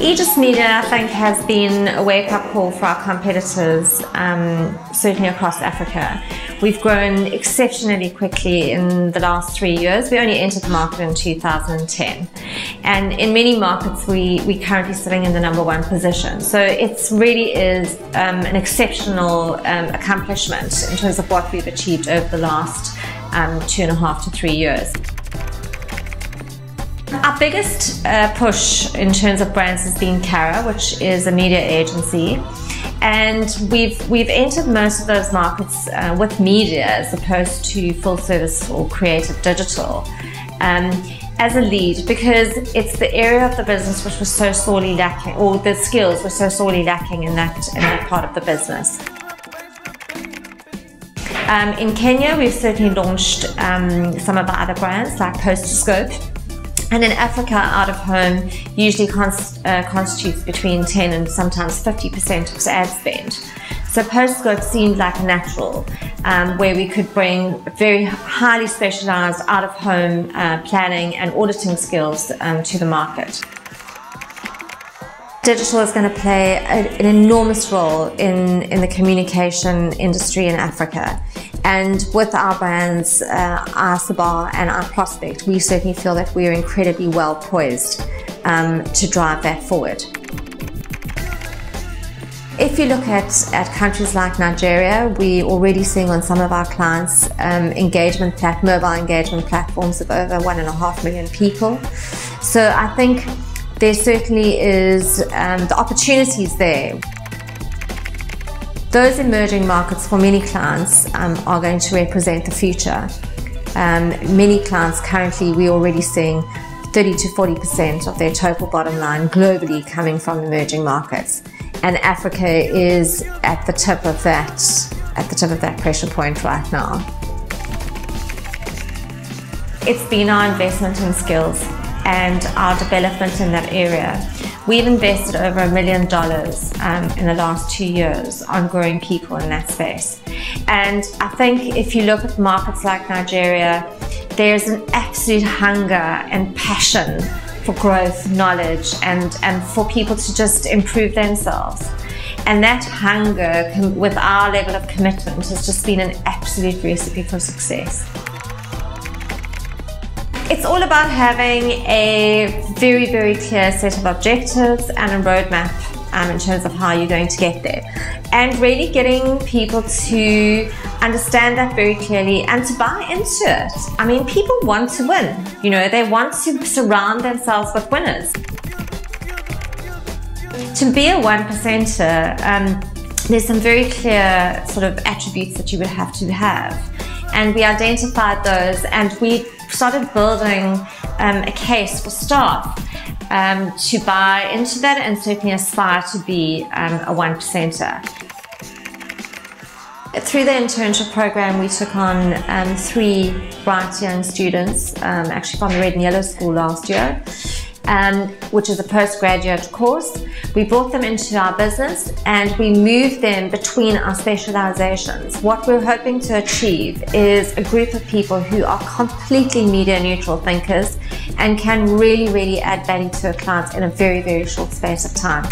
Aegis Media, I think, has been a wake-up call for our competitors, certainly across Africa. We've grown exceptionally quickly in the last 3 years. We only entered the market in 2010. And in many markets, we're currently sitting in the #1 position. So it really is an exceptional accomplishment in terms of what we've achieved over the last 2.5 to 3 years. Our biggest push in terms of brands has been Carat, which is a media agency, and we've entered most of those markets with media as opposed to full service or creative digital as a lead, because it's the area of the business which was so sorely lacking, or the skills were so sorely lacking in that part of the business. In Kenya, we've certainly launched some of our other brands like Posterscope. And in Africa, out-of-home usually constitutes between 10 and sometimes 50% of ad spend. So Posterscope seemed like a natural, where we could bring very highly specialized out-of-home planning and auditing skills to the market. Digital is going to play an enormous role in the communication industry in Africa. And with our brands, Isobar and iProspect, we certainly feel that we're incredibly well poised to drive that forward. If you look at countries like Nigeria, we're already seeing on some of our clients mobile engagement platforms of over 1.5 million people. So I think there certainly is the opportunities there. Those emerging markets for many clients are going to represent the future. Many clients currently, we're already seeing 30 to 40% of their total bottom line globally coming from emerging markets. And Africa is at the tip of that pressure point right now. It's been our investment in skills and our development in that area. We've invested over $1 million in the last 2 years on growing people in that space. And I think if you look at markets like Nigeria, there's an absolute hunger and passion for growth, knowledge, and for people to just improve themselves. And that hunger with our level of commitment has just been an absolute recipe for success. It's all about having a very, very clear set of objectives and a roadmap in terms of how you're going to get there. And really getting people to understand that very clearly and to buy into it. I mean, people want to win. You know, they want to surround themselves with winners. To be a 1%er, there's some very clear sort of attributes that you would have to have. And we identified those, and we started building a case for staff to buy into that and certainly aspire to be a 1%er. Through the internship program, we took on 3 bright young students, actually from the Red and Yellow School last year, which is a postgraduate course. We brought them into our business and we moved them between our specializations. What we're hoping to achieve is a group of people who are completely media neutral thinkers and can really, really add value to a client in a very, very short space of time.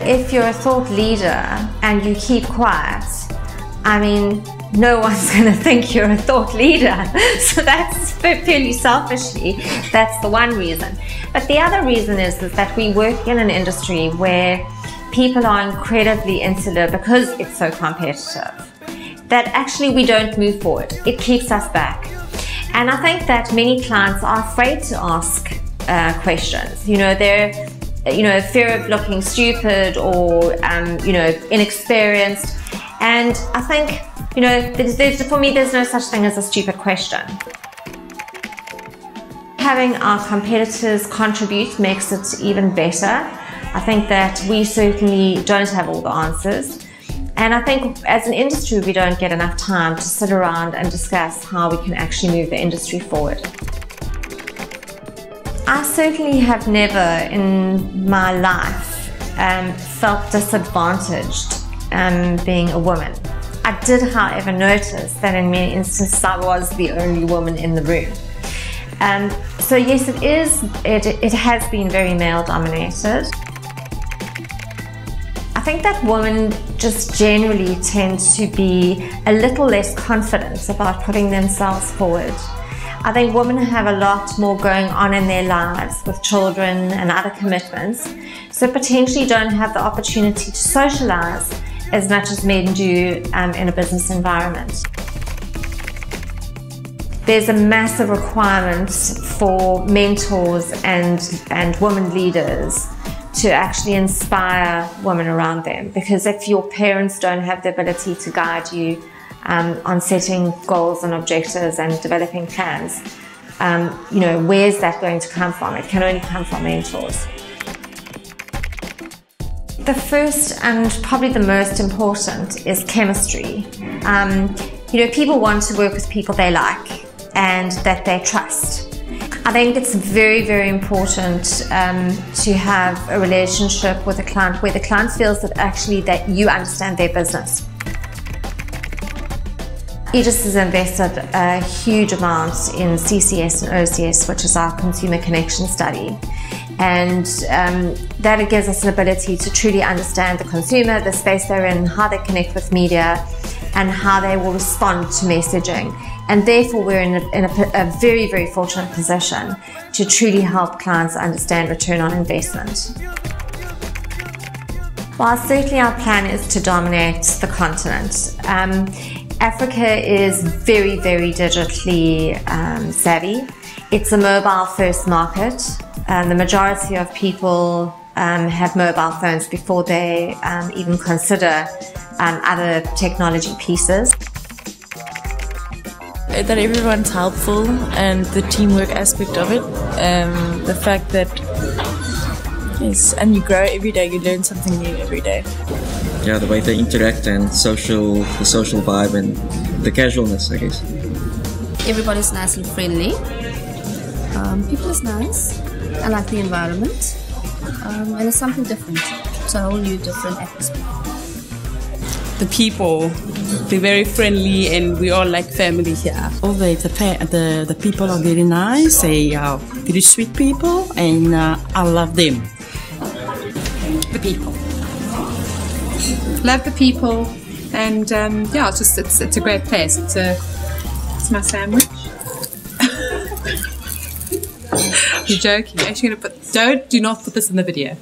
If you're a thought leader and you keep quiet, I mean, no one's going to think you're a thought leader. So that's purely selfishly, that's the one reason. But the other reason is that we work in an industry where people are incredibly insular because it's so competitive, that actually we don't move forward. It keeps us back. And I think that many clients are afraid to ask questions. You know, they're fear of looking stupid or inexperienced. And I think, for me, there's no such thing as a stupid question. Having our competitors contribute makes it even better. I think that we certainly don't have all the answers. And I think as an industry, we don't get enough time to sit around and discuss how we can actually move the industry forward. I certainly have never in my life felt disadvantaged being a woman. I did, however, notice that in many instances I was the only woman in the room. So yes, it has been very male dominated. I think that women just generally tend to be a little less confident about putting themselves forward. I think women have a lot more going on in their lives with children and other commitments, so potentially don't have the opportunity to socialize as much as men do in a business environment. There's a massive requirement for mentors and women leaders to actually inspire women around them, because if your parents don't have the ability to guide you on setting goals and objectives and developing plans, you know, where's that going to come from? It can only come from mentors. The first and probably the most important is chemistry. You know, people want to work with people they like and that they trust. I think it's very, very important to have a relationship with a client where the client feels that actually that you understand their business. Aegis has invested a huge amount in CCS and OCS, which is our consumer connection study. And that gives us an ability to truly understand the consumer, the space they're in, how they connect with media, and how they will respond to messaging. And therefore, we're in a very, very fortunate position to truly help clients understand return on investment. While certainly our plan is to dominate the continent, Africa is very, very digitally savvy. It's a mobile-first market. The majority of people have mobile phones before they even consider other technology pieces. That everyone's helpful and the teamwork aspect of it. The fact that, yes, and you grow every day, you learn something new every day. Yeah, the way they interact and the social vibe and the casualness, I guess. Everybody's nice and friendly. People is nice. I like the environment. And it's something different. It's a whole new different atmosphere. The people, they're very friendly and we all like family here. The people are very nice, they are very sweet people, and I love them. The people. Love the people, and yeah, it's a great place. It's my sandwich. You're joking. You're actually gonna do not put this in the video.